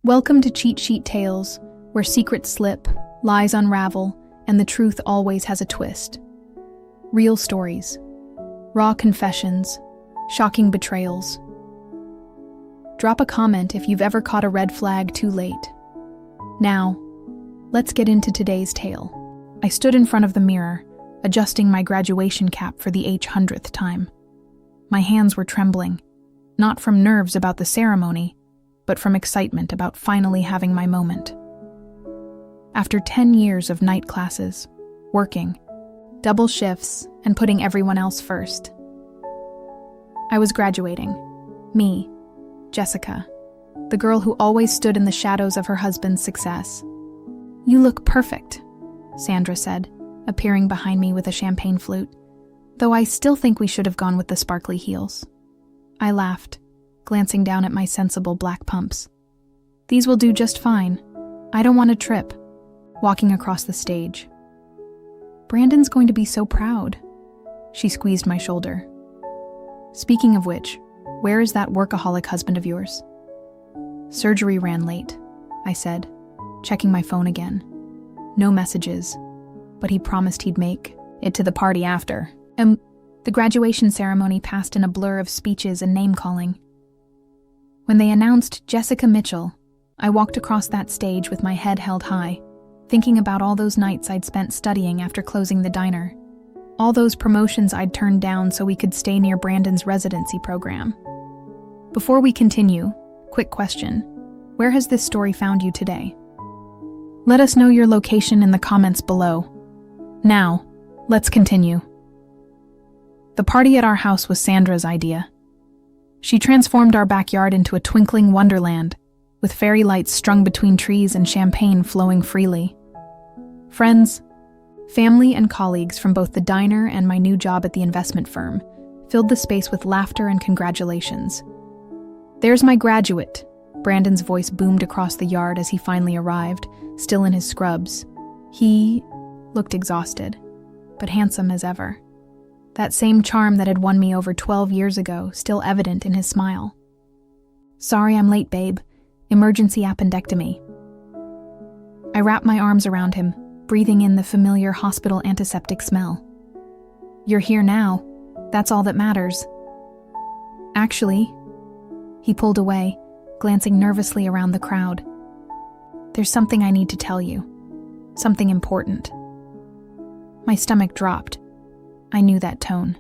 Welcome to Cheat Sheet Tales, where secrets slip, lies unravel, and the truth always has a twist. Real stories, raw confessions, shocking betrayals. Drop a comment if you've ever caught a red flag too late. Now, let's get into today's tale. I stood in front of the mirror, adjusting my graduation cap for the 800th time. My hands were trembling, not from nerves about the ceremony, but from excitement about finally having my moment. After 10 years of night classes, working, double shifts, and putting everyone else first, I was graduating. Me, Jessica, the girl who always stood in the shadows of her husband's success. "You look perfect," Sandra said, appearing behind me with a champagne flute, though I still think we should have gone with the sparkly heels. I laughed, glancing down at my sensible black pumps. "These will do just fine. I don't want to trip," walking across the stage. "Brandon's going to be so proud." She squeezed my shoulder. "Speaking of which, where is that workaholic husband of yours?" "Surgery ran late," I said, checking my phone again. No messages, but he promised he'd make it to the party after. The graduation ceremony passed in a blur of speeches and name-calling. When they announced Jessica Mitchell, I walked across that stage with my head held high, thinking about all those nights I'd spent studying after closing the diner. All those promotions I'd turned down so we could stay near Brandon's residency program. Before we continue, quick question. Where has this story found you today? Let us know your location in the comments below. Now, let's continue. The party at our house was Sandra's idea. She transformed our backyard into a twinkling wonderland, with fairy lights strung between trees and champagne flowing freely. Friends, family, and colleagues from both the diner and my new job at the investment firm filled the space with laughter and congratulations. "There's my graduate," Brandon's voice boomed across the yard as he finally arrived, still in his scrubs. He looked exhausted, but handsome as ever. That same charm that had won me over 12 years ago, still evident in his smile. "Sorry I'm late, babe. Emergency appendectomy." I wrapped my arms around him, breathing in the familiar hospital antiseptic smell. "You're here now. That's all that matters." "Actually," he pulled away, glancing nervously around the crowd. "There's something I need to tell you. Something important." My stomach dropped. I knew that tone.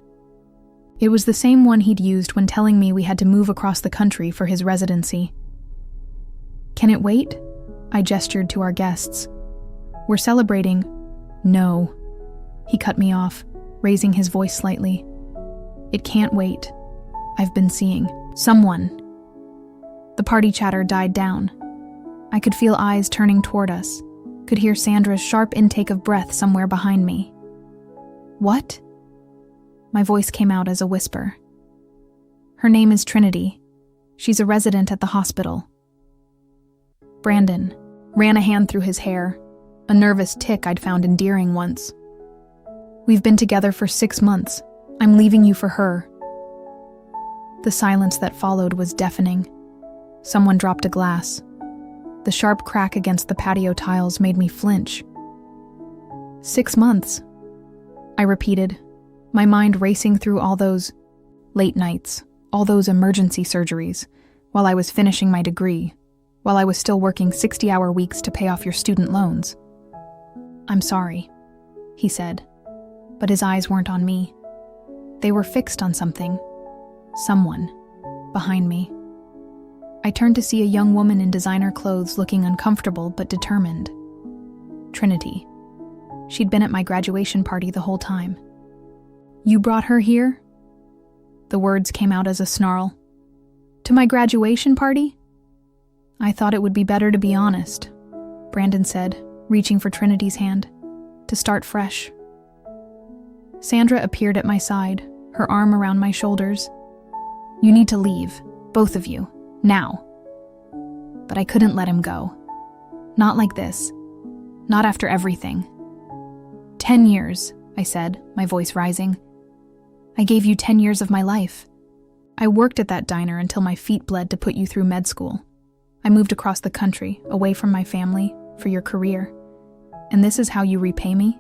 It was the same one he'd used when telling me we had to move across the country for his residency. "Can it wait?" I gestured to our guests. "We're celebrating." "No." He cut me off, raising his voice slightly. "It can't wait. I've been seeing someone." The party chatter died down. I could feel eyes turning toward us, could hear Sandra's sharp intake of breath somewhere behind me. "What?" My voice came out as a whisper. "Her name is Trinity. She's a resident at the hospital." Brandon ran a hand through his hair, a nervous tic I'd found endearing once. "We've been together for 6 months. I'm leaving you for her." The silence that followed was deafening. Someone dropped a glass. The sharp crack against the patio tiles made me flinch. 6 months, I repeated, my mind racing through all those late nights, all those emergency surgeries, while I was finishing my degree, while I was still working 60-hour weeks to pay off your student loans. "I'm sorry," he said, but his eyes weren't on me. They were fixed on something, someone, behind me. I turned to see a young woman in designer clothes looking uncomfortable but determined. Trinity. She'd been at my graduation party the whole time. "You brought her here?" The words came out as a snarl. "To my graduation party?" "I thought it would be better to be honest," Brandon said, reaching for Trinity's hand, "to start fresh." Sandra appeared at my side, her arm around my shoulders. "You need to leave, both of you, now." But I couldn't let him go. Not like this. Not after everything. 10 years, I said, my voice rising. "I gave you 10 years of my life. I worked at that diner until my feet bled to put you through med school. I moved across the country, away from my family, for your career. And this is how you repay me?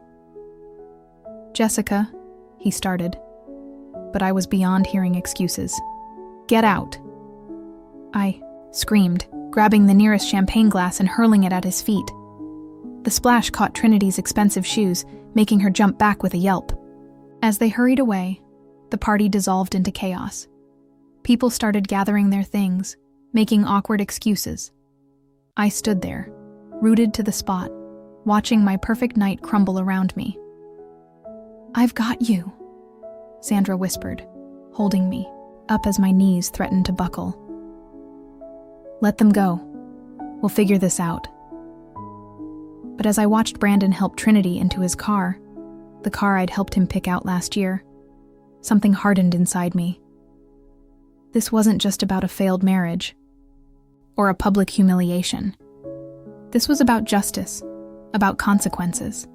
Jessica, he started. But I was beyond hearing excuses. Get out! I screamed, grabbing the nearest champagne glass and hurling it at his feet. The splash caught Trinity's expensive shoes, making her jump back with a yelp. As they hurried away, the party dissolved into chaos. People started gathering their things, making awkward excuses. I stood there, rooted to the spot, watching my perfect night crumble around me. I've got you, Sandra whispered, holding me, up as my knees threatened to buckle. Let them go. We'll figure this out. But as I watched Brandon help Trinity into his car, the car I'd helped him pick out last year, something hardened inside me. This wasn't just about a failed marriage or a public humiliation. This was about justice, about consequences.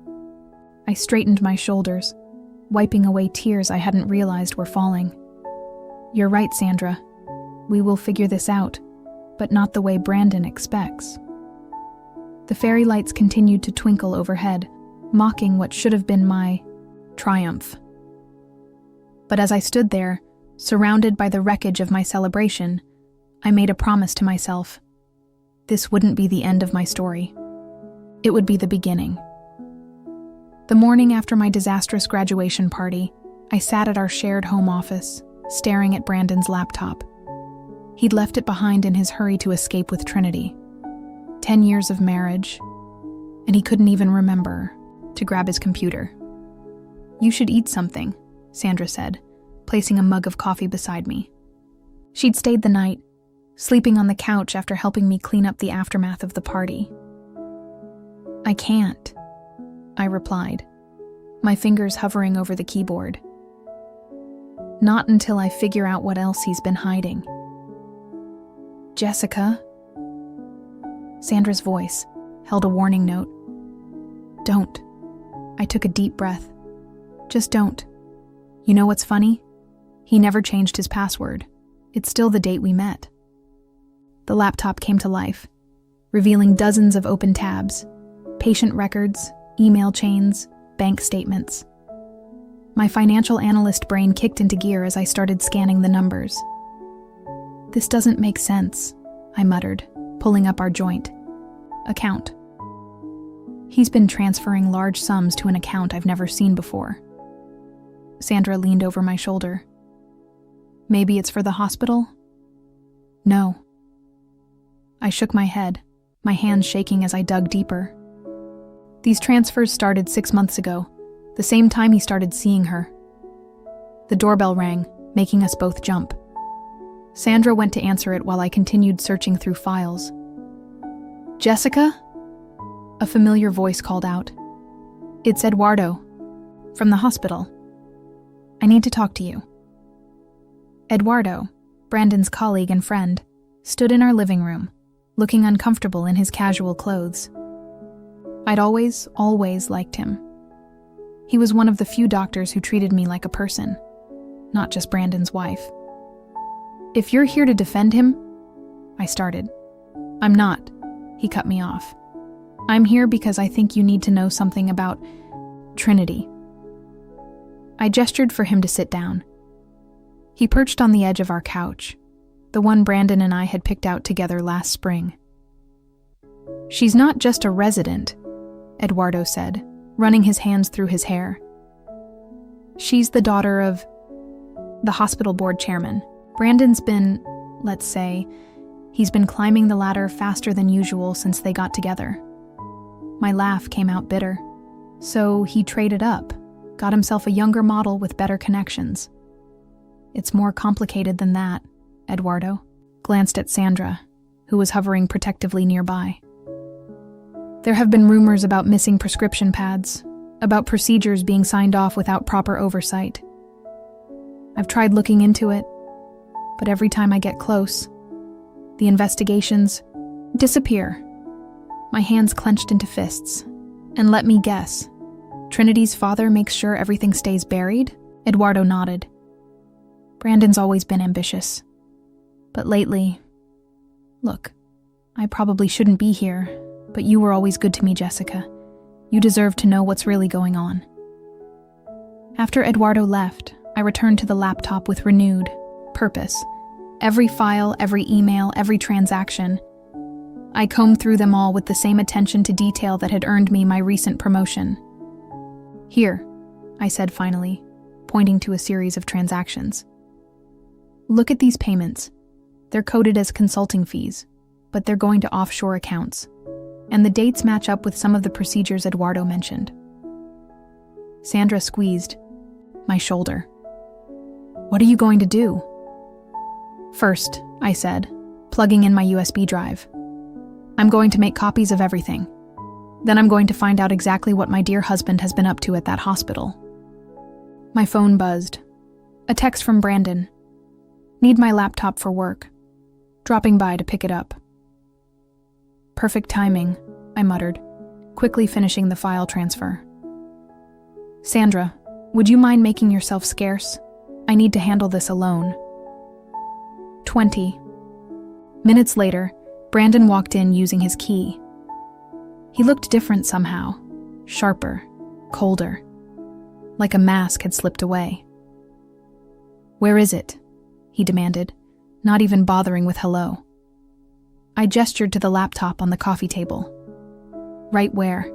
I straightened my shoulders, wiping away tears I hadn't realized were falling. You're right, Sandra. We will figure this out, but not the way Brandon expects. The fairy lights continued to twinkle overhead, mocking what should have been my triumph. But as I stood there, surrounded by the wreckage of my celebration, I made a promise to myself. This wouldn't be the end of my story. It would be the beginning. The morning after my disastrous graduation party, I sat at our shared home office, staring at Brandon's laptop. He'd left it behind in his hurry to escape with Trinity. 10 years of marriage, and he couldn't even remember to grab his computer. You should eat something, Sandra said, placing a mug of coffee beside me. She'd stayed the night, sleeping on the couch after helping me clean up the aftermath of the party. I can't, I replied, my fingers hovering over the keyboard. Not until I figure out what else he's been hiding. Jessica? Sandra's voice held a warning note. Don't. I took a deep breath. Just don't. You know what's funny? He never changed his password. It's still the date we met. The laptop came to life, revealing dozens of open tabs, patient records, email chains, bank statements. My financial analyst brain kicked into gear as I started scanning the numbers. This doesn't make sense, I muttered, pulling up our joint account. He's been transferring large sums to an account I've never seen before. Sandra leaned over my shoulder. Maybe it's for the hospital? No. I shook my head, my hands shaking as I dug deeper. These transfers started 6 months ago, the same time he started seeing her. The doorbell rang, making us both jump. Sandra went to answer it while I continued searching through files. Jessica? A familiar voice called out. It's Eduardo, from the hospital. I need to talk to you. Eduardo, Brandon's colleague and friend, stood in our living room, looking uncomfortable in his casual clothes. I'd always liked him. He was one of the few doctors who treated me like a person, not just Brandon's wife. If you're here to defend him, I started. I'm not, he cut me off. I'm here because I think you need to know something about Trinity. I gestured for him to sit down. He perched on the edge of our couch, the one Brandon and I had picked out together last spring. She's not just a resident, Eduardo said, running his hands through his hair. She's the daughter of the hospital board chairman. Brandon's been, let's say, he's been climbing the ladder faster than usual since they got together. My laugh came out bitter. So he traded up, got himself a younger model with better connections. It's more complicated than that, Eduardo glanced at Sandra, who was hovering protectively nearby. There have been rumors about missing prescription pads, about procedures being signed off without proper oversight. I've tried looking into it, but every time I get close, the investigations disappear. My hands clenched into fists. And let me guess, Trinity's father makes sure everything stays buried? Eduardo nodded. Brandon's always been ambitious. But lately, look, I probably shouldn't be here, but you were always good to me, Jessica. You deserve to know what's really going on. After Eduardo left, I returned to the laptop with renewed purpose. Every file, every email, every transaction. I combed through them all with the same attention to detail that had earned me my recent promotion. Here, I said finally, pointing to a series of transactions. Look at these payments. They're coded as consulting fees, but they're going to offshore accounts, and the dates match up with some of the procedures Eduardo mentioned. Sandra squeezed my shoulder. What are you going to do? First, I said, plugging in my USB drive. I'm going to make copies of everything. Then I'm going to find out exactly what my dear husband has been up to at that hospital. My phone buzzed. A text from Brandon. Need my laptop for work. Dropping by to pick it up. Perfect timing, I muttered, quickly finishing the file transfer. Sandra, would you mind making yourself scarce? I need to handle this alone. 20 minutes later, Brandon walked in using his key. He looked different somehow, sharper, colder, like a mask had slipped away. Where is it? He demanded, not even bothering with hello. I gestured to the laptop on the coffee table. Right where?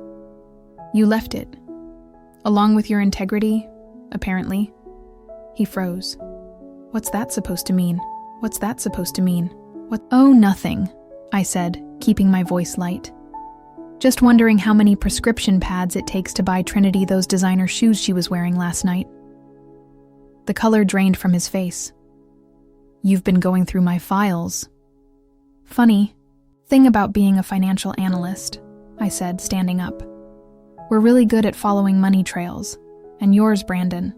You left it. Along with your integrity, apparently. He froze. What's that supposed to mean? What's that supposed to mean? What? Oh, nothing, I said, keeping my voice light. Just wondering how many prescription pads it takes to buy Trinity those designer shoes she was wearing last night. The color drained from his face. You've been going through my files. Funny thing about being a financial analyst, I said, standing up. We're really good at following money trails. And yours, Brandon.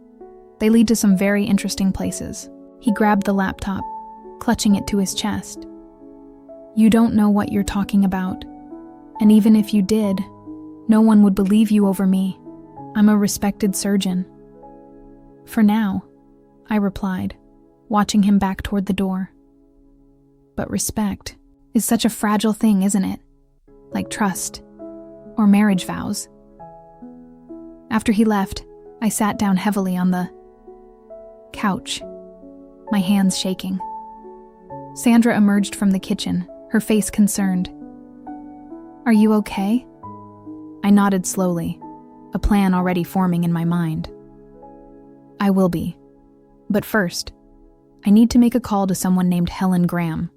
They lead to some very interesting places. He grabbed the laptop, clutching it to his chest. You don't know what you're talking about. And even if you did, no one would believe you over me. I'm a respected surgeon. For now, I replied, watching him back toward the door. But respect is such a fragile thing, isn't it? Like trust or marriage vows. After he left, I sat down heavily on the couch, my hands shaking. Sandra emerged from the kitchen, her face concerned. Are you okay? I nodded slowly, a plan already forming in my mind. I will be. But first, I need to make a call to someone named Helen Graham.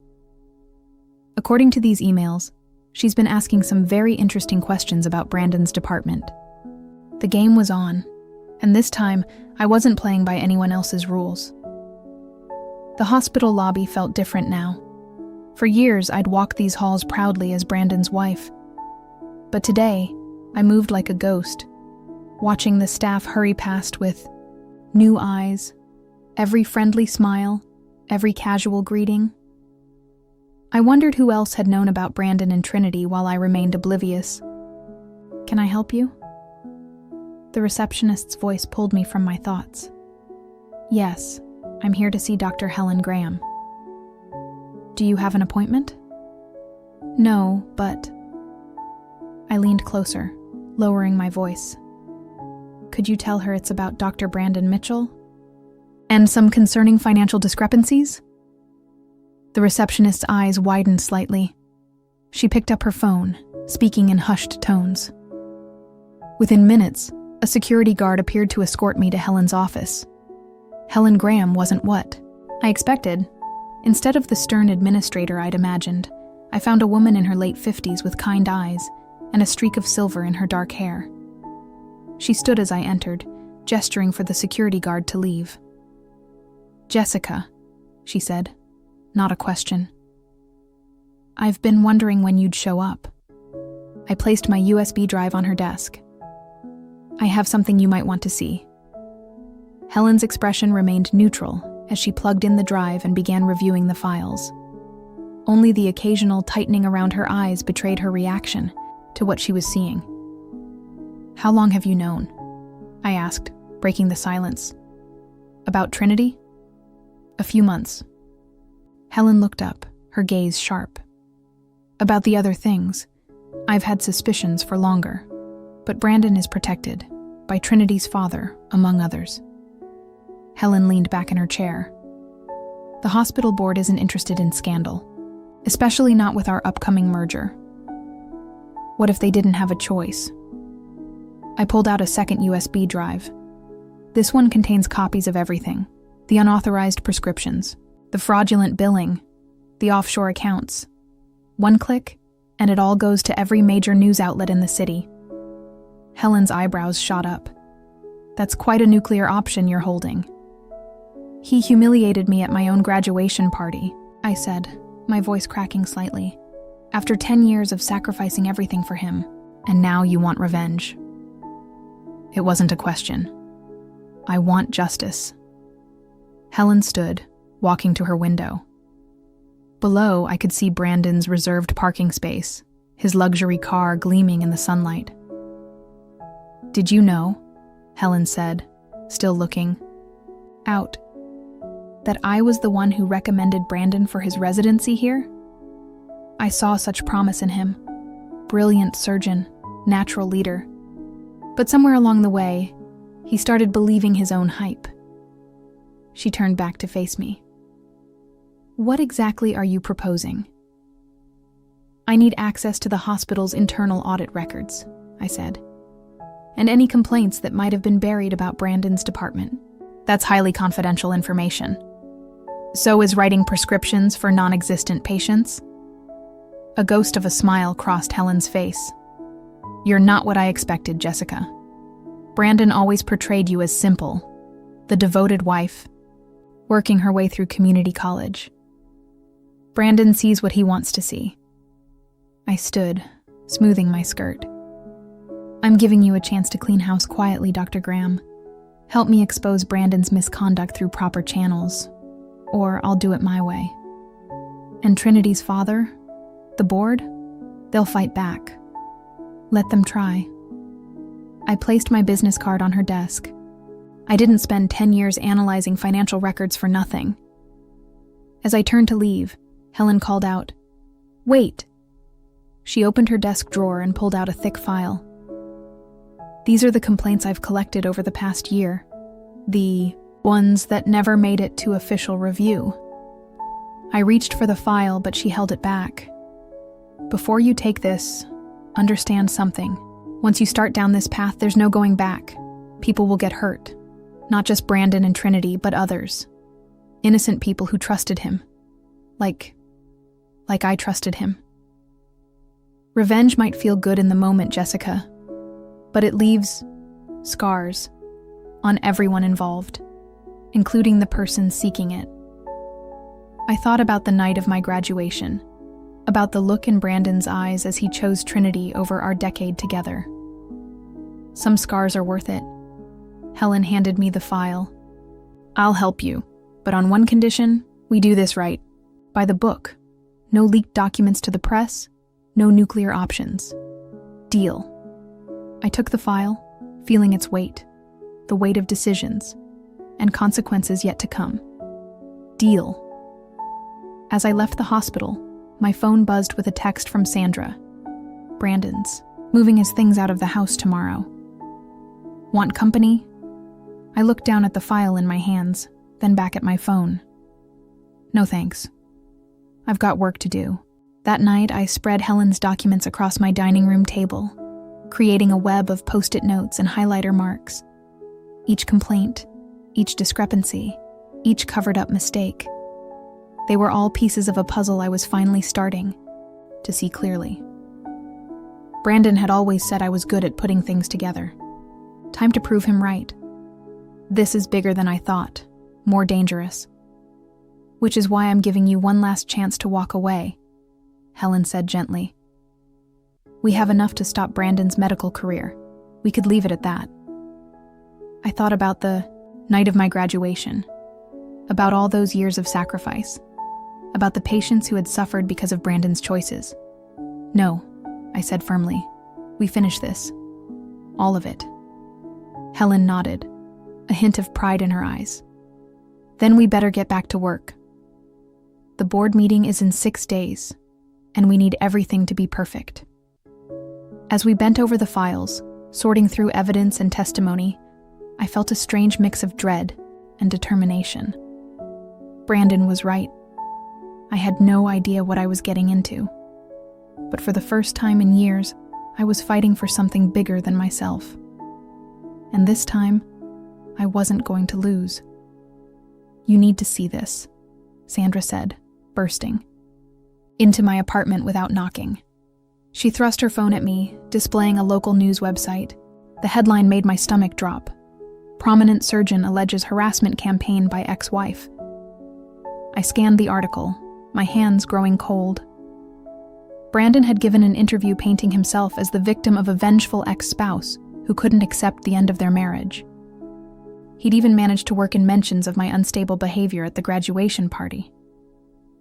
According to these emails, she's been asking some very interesting questions about Brandon's department. The game was on, and this time, I wasn't playing by anyone else's rules. The hospital lobby felt different now. For years, I'd walked these halls proudly as Brandon's wife. But today, I moved like a ghost, watching the staff hurry past with new eyes, every friendly smile, every casual greeting. I wondered who else had known about Brandon and Trinity while I remained oblivious. Can I help you? The receptionist's voice pulled me from my thoughts. Yes, I'm here to see Dr. Helen Graham. Do you have an appointment? No, but... I leaned closer, lowering my voice. Could you tell her it's about Dr. Brandon Mitchell? And some concerning financial discrepancies? The receptionist's eyes widened slightly. She picked up her phone, speaking in hushed tones. Within minutes, a security guard appeared to escort me to Helen's office. Helen Graham wasn't what I expected. Instead of the stern administrator I'd imagined, I found a woman in her late 50s with kind eyes and a streak of silver in her dark hair. She stood as I entered, gesturing for the security guard to leave. Jessica, she said, not a question. I've been wondering when you'd show up. I placed my USB drive on her desk. I have something you might want to see. Helen's expression remained neutral as she plugged in the drive and began reviewing the files. Only the occasional tightening around her eyes betrayed her reaction to what she was seeing. How long have you known? I asked, breaking the silence. About Trinity? A few months. Helen looked up, her gaze sharp. About the other things, I've had suspicions for longer, but Brandon is protected by Trinity's father, among others. Helen leaned back in her chair. The hospital board isn't interested in scandal, especially not with our upcoming merger. What if they didn't have a choice? I pulled out a second USB drive. This one contains copies of everything: the unauthorized prescriptions, the fraudulent billing, the offshore accounts. One click, and it all goes to every major news outlet in the city. Helen's eyebrows shot up. That's quite a nuclear option you're holding. He humiliated me at my own graduation party, I said, my voice cracking slightly. After 10 years of sacrificing everything for him, and now you want revenge. It wasn't a question. I want justice. Helen stood, walking to her window. Below, I could see Brandon's reserved parking space, his luxury car gleaming in the sunlight. Did you know, Helen said, still looking out, that I was the one who recommended Brandon for his residency here? I saw such promise in him. Brilliant surgeon, natural leader. But somewhere along the way, he started believing his own hype. She turned back to face me. What exactly are you proposing? I need access to the hospital's internal audit records, I said, and any complaints that might have been buried about Brandon's department. That's highly confidential information. So is writing prescriptions for non-existent patients? A ghost of a smile crossed Helen's face. You're not what I expected, Jessica. Brandon always portrayed you as simple, the devoted wife, working her way through community college. Brandon sees what he wants to see. I stood, smoothing my skirt. I'm giving you a chance to clean house quietly, Dr. Graham. Help me expose Brandon's misconduct through proper channels, or I'll do it my way. And Trinity's father, the board, they'll fight back. Let them try. I placed my business card on her desk. I didn't spend 10 years analyzing financial records for nothing. As I turned to leave, Helen called out, "Wait!" She opened her desk drawer and pulled out a thick file. These are the complaints I've collected over the past year. The ones that never made it to official review. I reached for the file, but she held it back. Before you take this, understand something. Once you start down this path, there's no going back. People will get hurt. Not just Brandon and Trinity, but others. Innocent people who trusted him. Like I trusted him. Revenge might feel good in the moment, Jessica, but it leaves scars on everyone involved, including the person seeking it. I thought about the night of my graduation, about the look in Brandon's eyes as he chose Trinity over our decade together. Some scars are worth it. Helen handed me the file. I'll help you, but on one condition, we do this right. By the book. No leaked documents to the press, no nuclear options. Deal. I took the file, feeling its weight, the weight of decisions, and consequences yet to come. Deal. As I left the hospital, my phone buzzed with a text from Sandra. Brandon's moving his things out of the house tomorrow. Want company? I looked down at the file in my hands, then back at my phone. No thanks. I've got work to do. That night, I spread Helen's documents across my dining room table, creating a web of post-it notes and highlighter marks. Each complaint, each discrepancy, each covered-up mistake. They were all pieces of a puzzle I was finally starting to see clearly. Brandon had always said I was good at putting things together. Time to prove him right. This is bigger than I thought, more dangerous. Which is why I'm giving you one last chance to walk away, Helen said gently. We have enough to stop Brandon's medical career. We could leave it at that. I thought about the night of my graduation, about all those years of sacrifice, about the patients who had suffered because of Brandon's choices. No, I said firmly. We finish this. All of it. Helen nodded, a hint of pride in her eyes. Then we better get back to work. The board meeting is in 6 days. and we need everything to be perfect. As we bent over the files, sorting through evidence and testimony, I felt a strange mix of dread and determination. Brandon was right. I had no idea what I was getting into. But for the first time in years, I was fighting for something bigger than myself. And this time, I wasn't going to lose. "You need to see this," Sandra said, bursting into my apartment without knocking. She thrust her phone at me, displaying a local news website. The headline made my stomach drop. "Prominent surgeon alleges harassment campaign by ex-wife." I scanned the article, my hands growing cold. Brandon had given an interview painting himself as the victim of a vengeful ex-spouse who couldn't accept the end of their marriage. He'd even managed to work in mentions of my unstable behavior at the graduation party.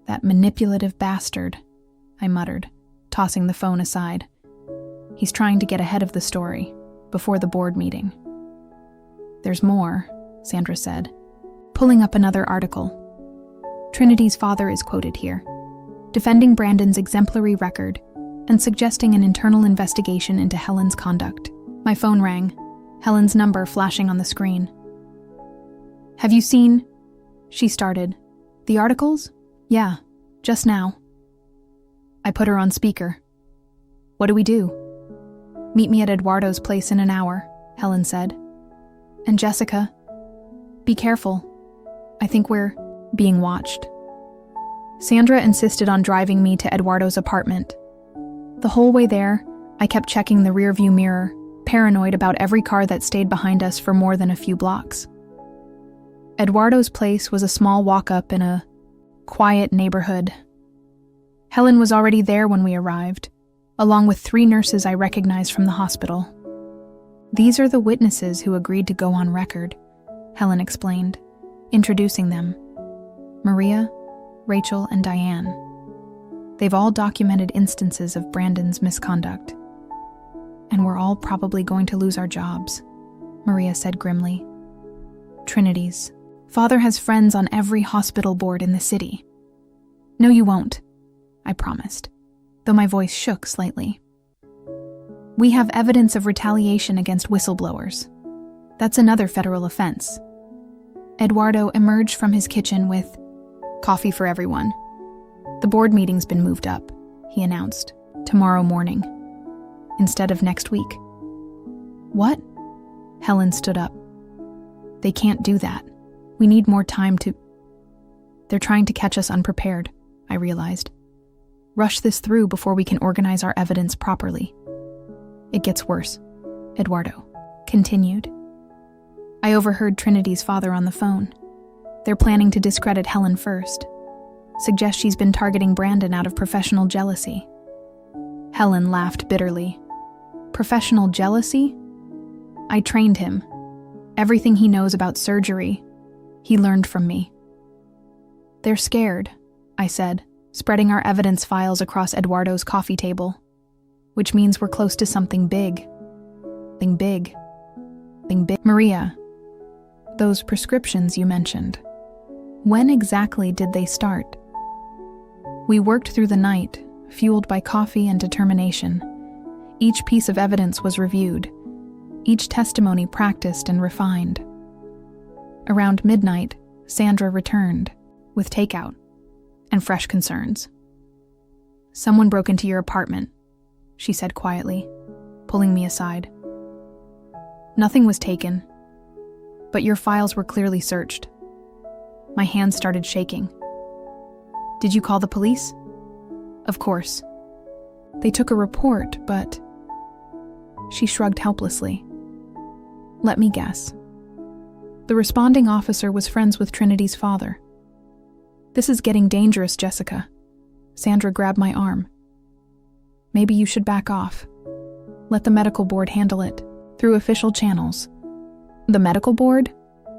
"That manipulative bastard," I muttered, tossing the phone aside. "He's trying to get ahead of the story, before the board meeting." "There's more," Sandra said, pulling up another article. Trinity's father is quoted here, defending Brandon's exemplary record and suggesting an internal investigation into Helen's conduct. My phone rang, Helen's number flashing on the screen. "Have you seen?" she started. "The articles?" "Yeah, just now." I put her on speaker. "What do we do?" "Meet me at Eduardo's place in an hour," Helen said. "And Jessica, be careful. I think we're being watched." Sandra insisted on driving me to Eduardo's apartment. The whole way there, I kept checking the rearview mirror, paranoid about every car that stayed behind us for more than a few blocks. Eduardo's place was a small walk-up in a quiet neighborhood. Helen was already there when we arrived, along with 3 nurses I recognized from the hospital. "These are the witnesses who agreed to go on record," Helen explained, introducing them. "Maria, Rachel, and Diane. They've all documented instances of Brandon's misconduct. And we're all probably going to lose our jobs," Maria said grimly. "Trinity's father has friends on every hospital board in the city." "No, you won't," I promised, though my voice shook slightly. "We have evidence of retaliation against whistleblowers. That's another federal offense." Eduardo emerged from his kitchen with coffee for everyone. "The board meeting's been moved up," he announced, "tomorrow morning, instead of next week." "What?" Helen stood up. "They can't do that. We need more time to—" "They're trying to catch us unprepared," I realized. "Rush this through before we can organize our evidence properly." "It gets worse," Eduardo continued. I overheard Trinity's father on the phone. They're planning to discredit Helen first, suggest she's been targeting Brandon out of professional jealousy. Helen laughed bitterly. "Professional jealousy? I trained him. Everything he knows about surgery, he learned from me." "They're scared," I said, spreading our evidence files across Eduardo's coffee table. "Which means we're close to something big. Thing big. Thing big." "Maria, those prescriptions you mentioned, when exactly did they start?" We worked through the night, fueled by coffee and determination. Each piece of evidence was reviewed, each testimony practiced and refined. Around midnight, Sandra returned, with takeout and fresh concerns. "Someone broke into your apartment," she said quietly, pulling me aside. "Nothing was taken, but your files were clearly searched." My hands started shaking. "Did you call the police?" "Of course. They took a report, but—" She shrugged helplessly. "Let me guess. The responding officer was friends with Trinity's father." "This is getting dangerous, Jessica." Sandra grabbed my arm. "Maybe you should back off. Let the medical board handle it, through official channels." "The medical board?"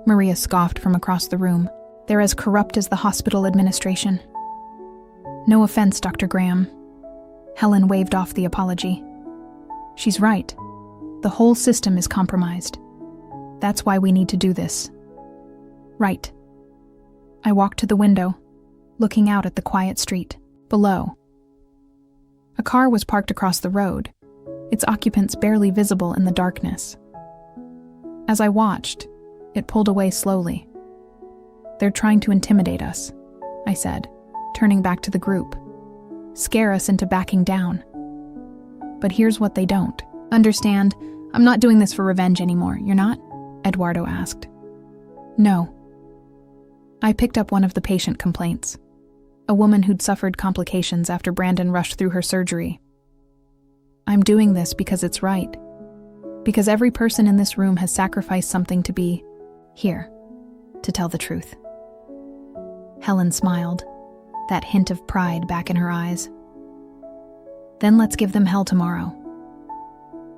Maria scoffed from across the room. "They're as corrupt as the hospital administration." "No offense, Dr. Graham." Helen waved off the apology. "She's right. The whole system is compromised. That's why we need to do this." "Right." I walked to the window, looking out at the quiet street below. A car was parked across the road, its occupants barely visible in the darkness. As I watched, it pulled away slowly. "They're trying to intimidate us," I said, turning back to the group. "Scare us into backing down. But here's what they don't. Understand, I'm not doing this for revenge anymore, you're not?" Eduardo asked. "No." I picked up one of the patient complaints. A woman who'd suffered complications after Brandon rushed through her surgery. "I'm doing this because it's right. Because every person in this room has sacrificed something to be here, to tell the truth." Helen smiled, that hint of pride back in her eyes. "Then let's give them hell tomorrow."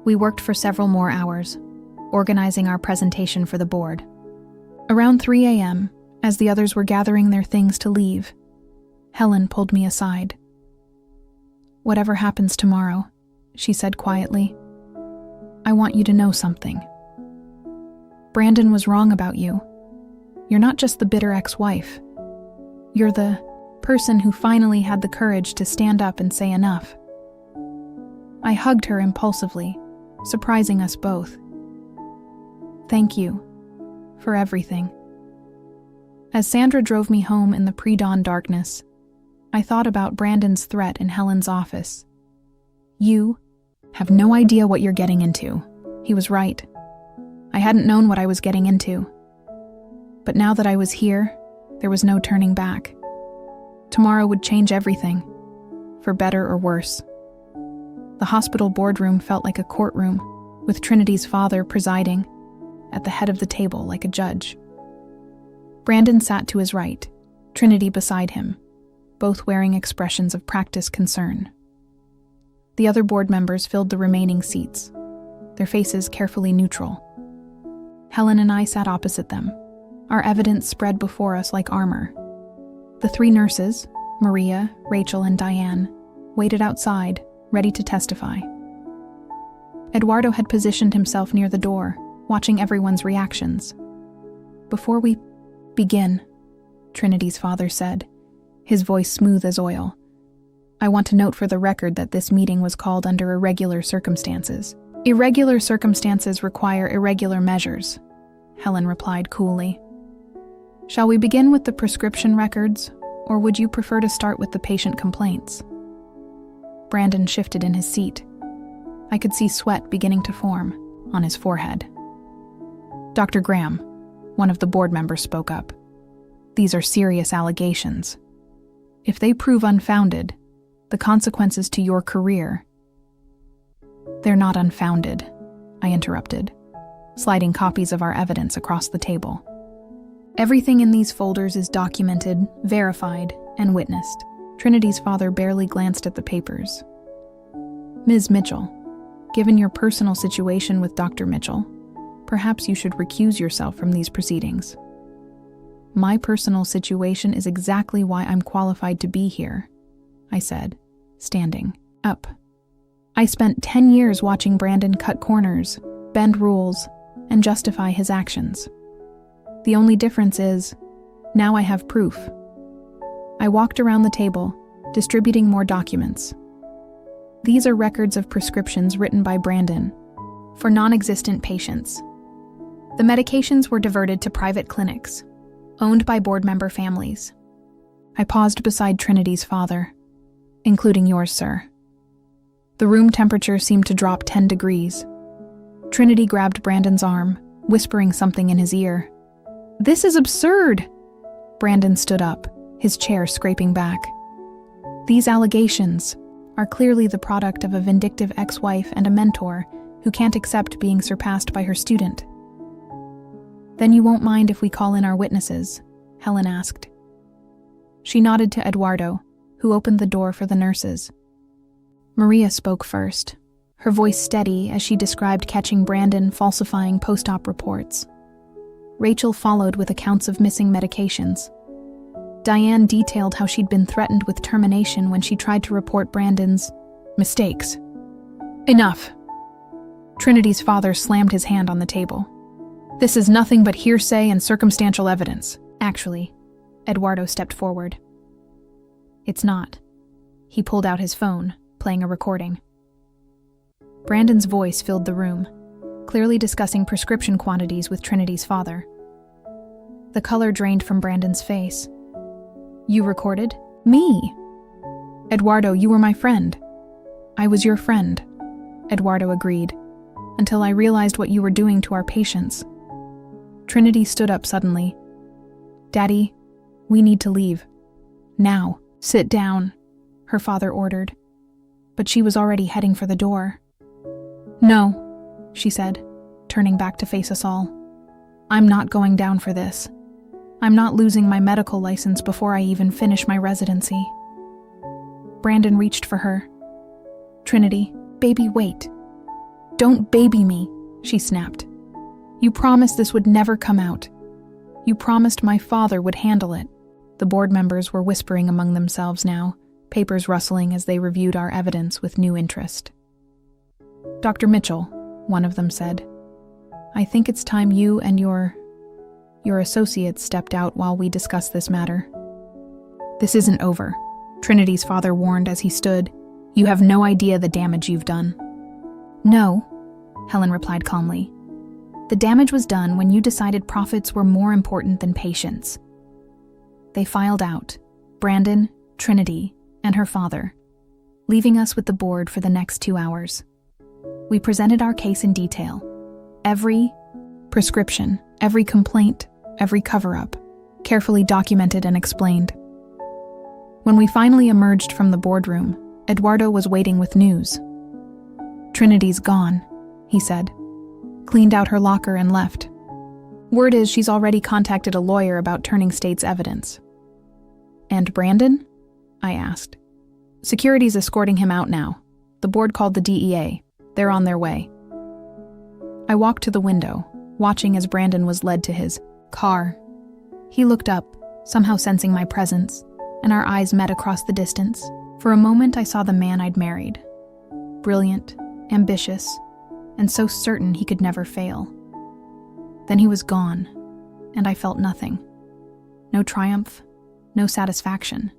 We worked for several more hours, organizing our presentation for the board. Around 3 a.m., as the others were gathering their things to leave, Helen pulled me aside. "Whatever happens tomorrow," she said quietly, "I want you to know something. Brandon was wrong about you. You're not just the bitter ex-wife. You're the person who finally had the courage to stand up and say enough." I hugged her impulsively, surprising us both. "Thank you for everything." As Sandra drove me home in the pre-dawn darkness, I thought about Brandon's threat in Helen's office. "You have no idea what you're getting into." He was right. I hadn't known what I was getting into. But now that I was here, there was no turning back. Tomorrow would change everything, for better or worse. The hospital boardroom felt like a courtroom, with Trinity's father presiding, at the head of the table like a judge. Brandon sat to his right, Trinity beside him, both wearing expressions of practiced concern. The other board members filled the remaining seats, their faces carefully neutral. Helen and I sat opposite them, our evidence spread before us like armor. The 3 nurses, Maria, Rachel, and Diane, waited outside, ready to testify. Eduardo had positioned himself near the door, watching everyone's reactions. "Before we begin," Trinity's father said, his voice smooth as oil, "I want to note for the record that this meeting was called under irregular circumstances. Irregular circumstances require irregular measures," Helen replied coolly. "Shall we begin with the prescription records, or would you prefer to start with the patient complaints?" Brandon shifted in his seat. I could see sweat beginning to form on his forehead. "Dr. Graham," one of the board members spoke up, "these are serious allegations. If they prove unfounded, the consequences to your career—" "They're not unfounded," I interrupted, sliding copies of our evidence across the table. "Everything in these folders is documented, verified, and witnessed." Trinity's father barely glanced at the papers. "Ms. Mitchell, given your personal situation with Dr. Mitchell, perhaps you should recuse yourself from these proceedings." "My personal situation is exactly why I'm qualified to be here," I said, standing up. "I spent 10 years watching Brandon cut corners, bend rules, and justify his actions. The only difference is, now I have proof." I walked around the table, distributing more documents. "These are records of prescriptions written by Brandon for non-existent patients. The medications were diverted to private clinics, owned by board member families." I paused beside Trinity's father, "Including yours, sir." The room temperature seemed to drop 10 degrees. Trinity grabbed Brandon's arm, whispering something in his ear. "This is absurd!" Brandon stood up, his chair scraping back. "These allegations are clearly the product of a vindictive ex-wife and a mentor who can't accept being surpassed by her student." "Then you won't mind if we call in our witnesses?" Helen asked. She nodded to Eduardo, who opened the door for the nurses. Maria spoke first, her voice steady as she described catching Brandon falsifying post-op reports. Rachel followed with accounts of missing medications. Diane detailed how she'd been threatened with termination when she tried to report Brandon's mistakes. "Enough!" Trinity's father slammed his hand on the table. "This is nothing but hearsay and circumstantial evidence." "Actually," Eduardo stepped forward. "It's not." He pulled out his phone, playing a recording. Brandon's voice filled the room, clearly discussing prescription quantities with Trinity's father. The color drained from Brandon's face. "You recorded?" "Me?" "Eduardo, you were my friend." "I was your friend," Eduardo agreed, "until I realized what you were doing to our patients." Trinity stood up suddenly. "Daddy, we need to leave. Now." "Sit down," her father ordered, but she was already heading for the door. "No," she said, turning back to face us all. "I'm not going down for this. I'm not losing my medical license before I even finish my residency." Brandon reached for her. "Trinity, baby, wait. Don't baby me," she snapped. "You promised this would never come out. You promised my father would handle it." The board members were whispering among themselves now, papers rustling as they reviewed our evidence with new interest. "Dr. Mitchell," one of them said, "I think it's time you and your associates stepped out while we discuss this matter." "This isn't over," Trinity's father warned as he stood. "You have no idea the damage you've done." "No," Helen replied calmly. "The damage was done when you decided profits were more important than patients." They filed out, Brandon, Trinity, and her father, leaving us with the board for the next 2 hours. We presented our case in detail. Every prescription, every complaint, every cover-up, carefully documented and explained. When we finally emerged from the boardroom, Eduardo was waiting with news. "Trinity's gone," he said, cleaned out her locker and left. "Word is she's already contacted a lawyer about turning state's evidence." "And Brandon?" I asked. "Security's escorting him out now. The board called the DEA. They're on their way." I walked to the window, watching as Brandon was led to his car. He looked up, somehow sensing my presence, and our eyes met across the distance. For a moment I saw the man I'd married. Brilliant, ambitious, and so certain he could never fail. Then he was gone, and I felt nothing. No triumph, no satisfaction,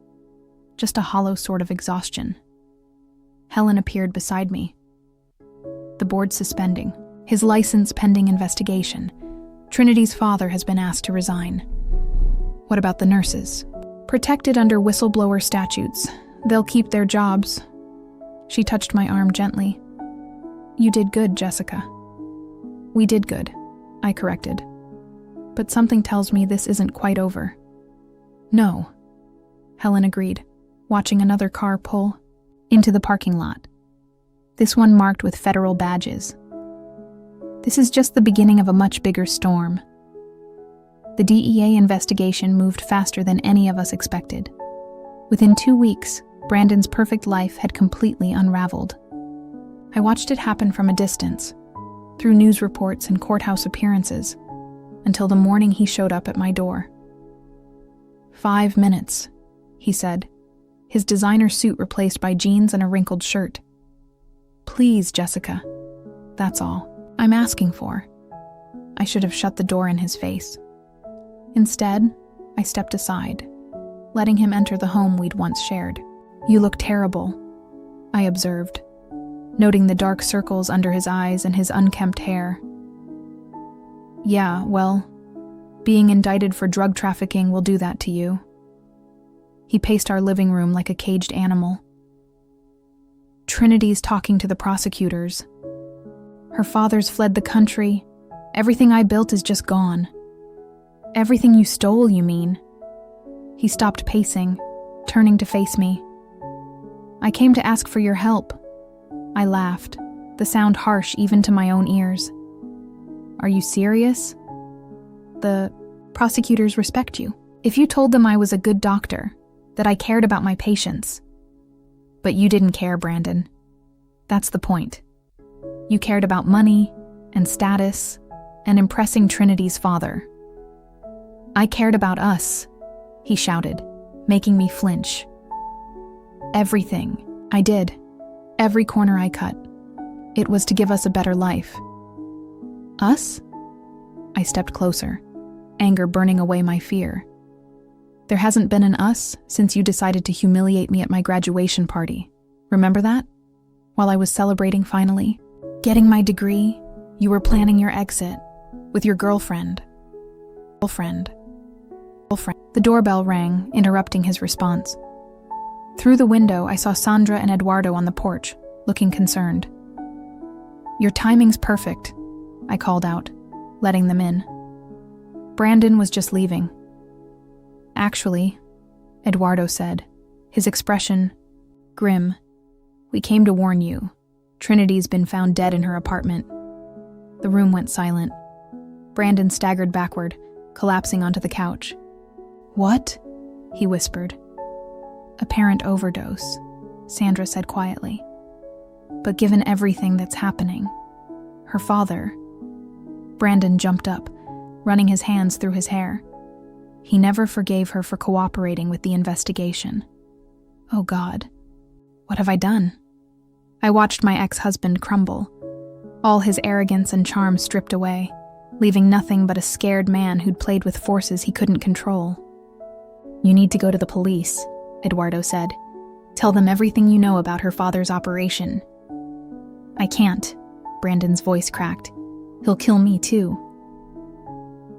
just a hollow sort of exhaustion. Helen appeared beside me. "The board's suspending. His license pending investigation. Trinity's father has been asked to resign." "What about the nurses?" "Protected under whistleblower statutes. They'll keep their jobs." She touched my arm gently. "You did good, Jessica." "We did good," I corrected. "But something tells me this isn't quite over." "No," Helen agreed, watching another car pull into the parking lot. This one marked with federal badges. "This is just the beginning of a much bigger storm." The DEA investigation moved faster than any of us expected. Within 2 weeks, Brandon's perfect life had completely unraveled. I watched it happen from a distance, through news reports and courthouse appearances, until the morning he showed up at my door. 5 minutes, he said, his designer suit replaced by jeans and a wrinkled shirt. "Please, Jessica. That's all I'm asking for." I should have shut the door in his face. Instead, I stepped aside, letting him enter the home we'd once shared. "You look terrible," I observed, noting the dark circles under his eyes and his unkempt hair. "Yeah, well, being indicted for drug trafficking will do that to you." He paced our living room like a caged animal. "Trinity's talking to the prosecutors. Her father's fled the country. Everything I built is just gone." "Everything you stole, you mean?" He stopped pacing, turning to face me. "I came to ask for your help." I laughed, the sound harsh even to my own ears. "Are you serious? The prosecutors respect you. If you told them I was a good doctor, that I cared about my patients." "But you didn't care, Brandon. That's the point. You cared about money and status and impressing Trinity's father." "I cared about us," he shouted, making me flinch. "Everything I did, every corner I cut, it was to give us a better life." "Us?" I stepped closer, anger burning away my fear. "There hasn't been an us since you decided to humiliate me at my graduation party. Remember that?" while I was celebrating finally. Getting my degree, you were planning your exit with your girlfriend. The doorbell rang, interrupting his response. Through the window, I saw Sandra and Eduardo on the porch, looking concerned. Your timing's perfect, I called out, letting them in. Brandon was just leaving. Actually, Eduardo said, his expression grim. We came to warn you. Trinity's been found dead in her apartment. The room went silent. Brandon staggered backward, collapsing onto the couch. What? He whispered. Apparent overdose, Sandra said quietly. But given everything that's happening, her father... Brandon jumped up, running his hands through his hair. He never forgave her for cooperating with the investigation. Oh God, what have I done? I watched my ex-husband crumble, all his arrogance and charm stripped away, leaving nothing but a scared man who'd played with forces he couldn't control. You need to go to the police, Eduardo said. Tell them everything you know about her father's operation. I can't, Brandon's voice cracked. He'll kill me too.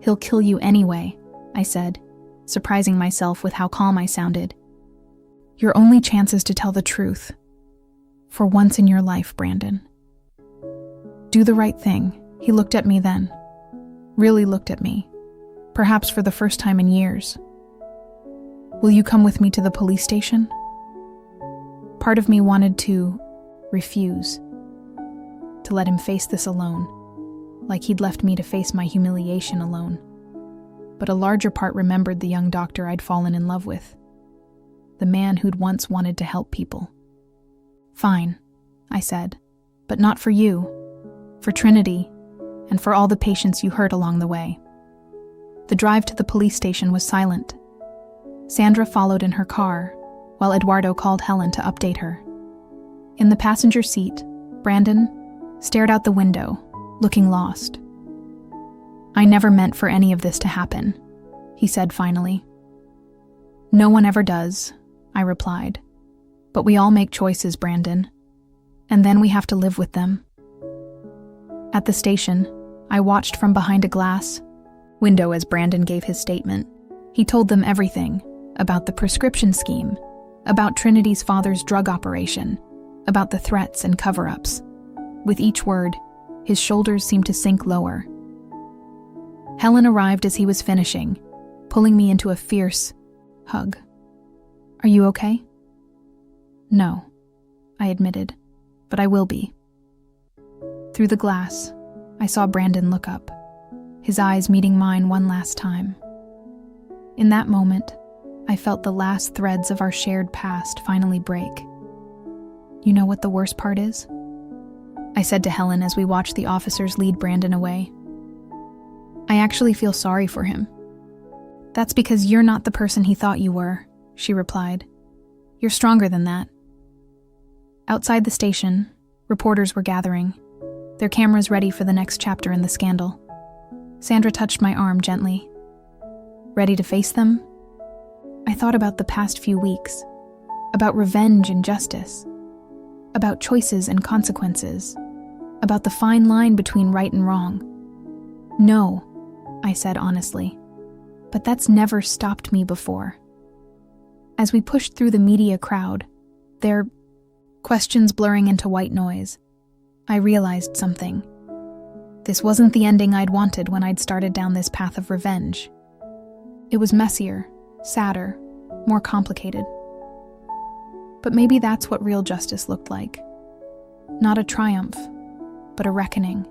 He'll kill you anyway, I said, surprising myself with how calm I sounded. Your only chance is to tell the truth. For once in your life, Brandon. Do the right thing, he looked at me then. Really looked at me. Perhaps for the first time in years. Will you come with me to the police station? Part of me wanted to refuse. To let him face this alone. Like he'd left me to face my humiliation alone. But a larger part remembered the young doctor I'd fallen in love with. The man who'd once wanted to help people. Fine, I said, but not for you, for Trinity, and for all the patients you hurt along the way. The drive to the police station was silent. Sandra followed in her car, while Eduardo called Helen to update her. In the passenger seat, Brandon stared out the window, looking lost. I never meant for any of this to happen, he said finally. No one ever does, I replied. But we all make choices, Brandon. And then we have to live with them. At the station, I watched from behind a glass window as Brandon gave his statement. He told them everything about the prescription scheme, about Trinity's father's drug operation, about the threats and cover-ups. With each word, his shoulders seemed to sink lower. Helen arrived as he was finishing, pulling me into a fierce hug. Are you okay? No, I admitted, but I will be. Through the glass, I saw Brandon look up, his eyes meeting mine one last time. In that moment, I felt the last threads of our shared past finally break. You know what the worst part is? I said to Helen as we watched the officers lead Brandon away. I actually feel sorry for him. That's because you're not the person he thought you were, she replied. You're stronger than that. Outside the station, reporters were gathering, their cameras ready for the next chapter in the scandal. Sandra touched my arm gently. Ready to face them? I thought about the past few weeks, about revenge and justice, about choices and consequences, about the fine line between right and wrong. No, I said honestly, but that's never stopped me before. As we pushed through the media crowd, their questions blurring into white noise, I realized something. This wasn't the ending I'd wanted when I'd started down this path of revenge. It was messier, sadder, more complicated. But maybe that's what real justice looked like. Not a triumph, but a reckoning.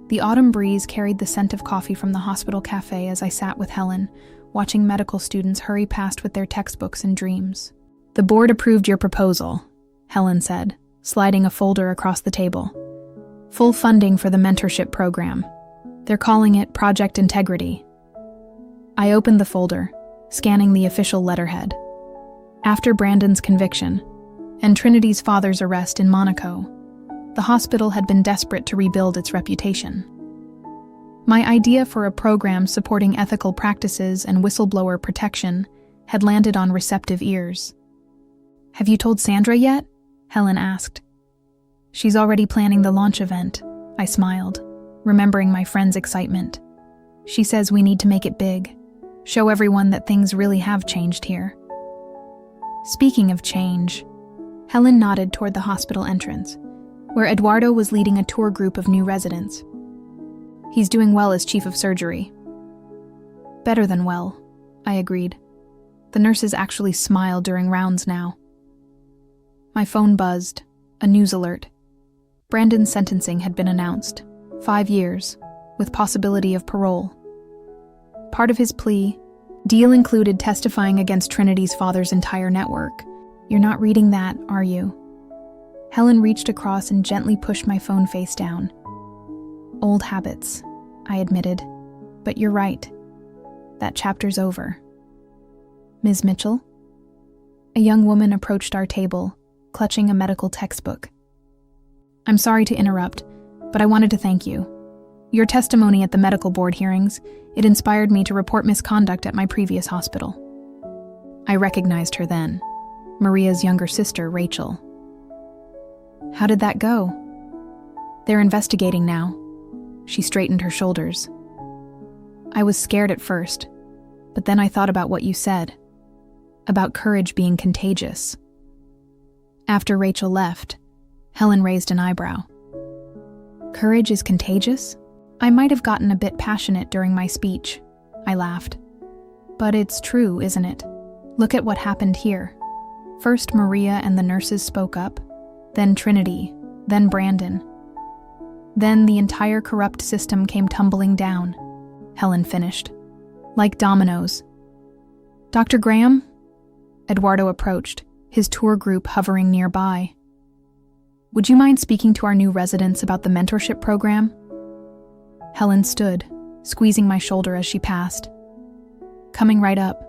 The autumn breeze carried the scent of coffee from the hospital cafe as I sat with Helen, watching medical students hurry past with their textbooks and dreams. The board approved your proposal, Helen said, sliding a folder across the table. Full funding for the mentorship program. They're calling it Project Integrity. I opened the folder, scanning the official letterhead. After Brandon's conviction, and Trinity's father's arrest in Monaco, the hospital had been desperate to rebuild its reputation. My idea for a program supporting ethical practices and whistleblower protection had landed on receptive ears. Have you told Sandra yet? Helen asked. She's already planning the launch event, I smiled, remembering my friend's excitement. She says we need to make it big, show everyone that things really have changed here. Speaking of change, Helen nodded toward the hospital entrance, where Eduardo was leading a tour group of new residents. He's doing well as chief of surgery. Better than well, I agreed. The nurses actually smile during rounds now. My phone buzzed, a news alert. Brandon's sentencing had been announced, 5 years, with possibility of parole. Part of his plea, deal included testifying against Trinity's father's entire network. You're not reading that, are you? Helen reached across and gently pushed my phone face down. Old habits, I admitted, but you're right. That chapter's over. Ms. Mitchell? A young woman approached our table, clutching a medical textbook. I'm sorry to interrupt, but I wanted to thank you. Your testimony at the medical board hearings, it inspired me to report misconduct at my previous hospital. I recognized her then, Maria's younger sister, Rachel. How did that go? They're investigating now. She straightened her shoulders. I was scared at first, but then I thought about what you said, about courage being contagious. After Rachel left, Helen raised an eyebrow. Courage is contagious? I might have gotten a bit passionate during my speech, I laughed. But it's true, isn't it? Look at what happened here. First Maria and the nurses spoke up, then Trinity, then Brandon. Then the entire corrupt system came tumbling down, Helen finished. Like dominoes. Dr. Graham? Eduardo approached, his tour group hovering nearby. Would you mind speaking to our new residents about the mentorship program? Helen stood, squeezing my shoulder as she passed. Coming right up.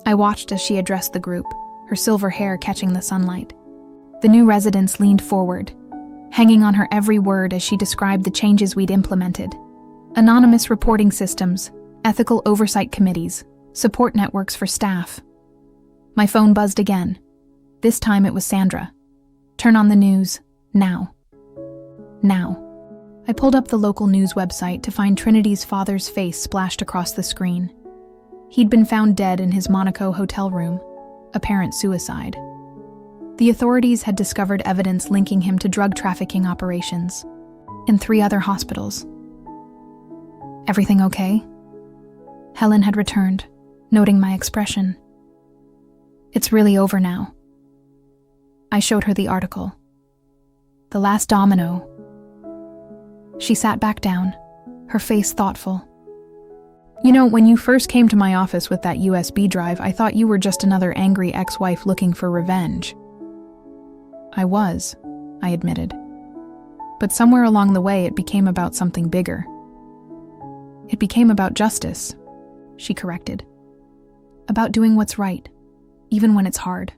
I watched as she addressed the group, her silver hair catching the sunlight. The new residents leaned forward, hanging on her every word as she described the changes we'd implemented. Anonymous reporting systems, ethical oversight committees, support networks for staff. My phone buzzed again. This time it was Sandra. Turn on the news, now. Now. I pulled up the local news website to find Trinity's father's face splashed across the screen. He'd been found dead in his Monaco hotel room, apparent suicide. The authorities had discovered evidence linking him to drug trafficking operations in 3 other hospitals. Everything okay? Helen had returned, noting my expression. It's really over now. I showed her the article. The last domino. She sat back down, her face thoughtful. You know, when you first came to my office with that USB drive, I thought you were just another angry ex-wife looking for revenge. I was, I admitted. But somewhere along the way, it became about something bigger. It became about justice, she corrected. About doing what's right, even when it's hard.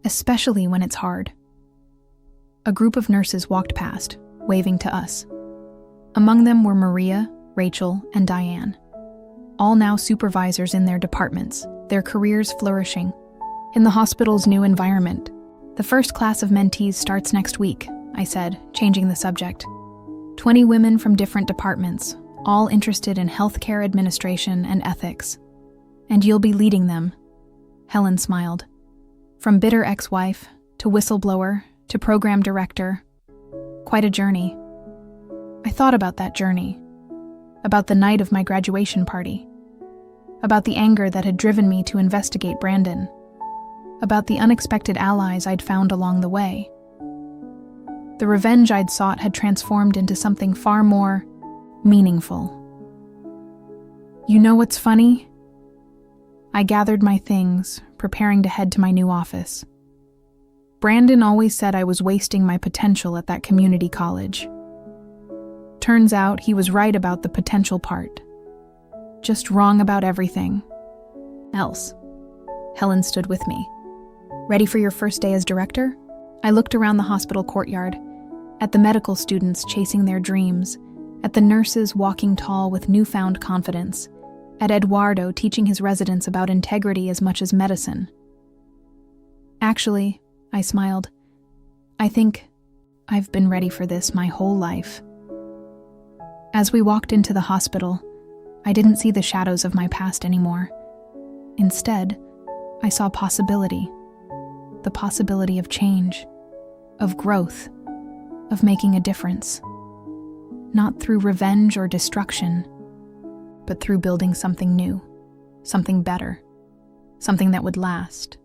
Especially when it's hard. A group of nurses walked past, waving to us. Among them were Maria, Rachel, and Diane. All now supervisors in their departments, their careers flourishing. In the hospital's new environment. The first class of mentees starts next week, I said, changing the subject. 20 women from different departments, all interested in healthcare administration and ethics. And you'll be leading them. Helen smiled. From bitter ex-wife, to whistleblower, to program director. Quite a journey. I thought about that journey. About the night of my graduation party. About the anger that had driven me to investigate Brandon. About the unexpected allies I'd found along the way. The revenge I'd sought had transformed into something far more meaningful. You know what's funny? I gathered my things, preparing to head to my new office. Brandon always said I was wasting my potential at that community college. Turns out he was right about the potential part. Just wrong about everything else. Helen stood with me. Ready for your first day as director? I looked around the hospital courtyard, at the medical students chasing their dreams, at the nurses walking tall with newfound confidence, at Eduardo teaching his residents about integrity as much as medicine. Actually, I smiled. I think I've been ready for this my whole life. As we walked into the hospital, I didn't see the shadows of my past anymore. Instead, I saw possibility. The possibility of change, of growth, of making a difference. Not through revenge or destruction, but through building something new, something better, something that would last.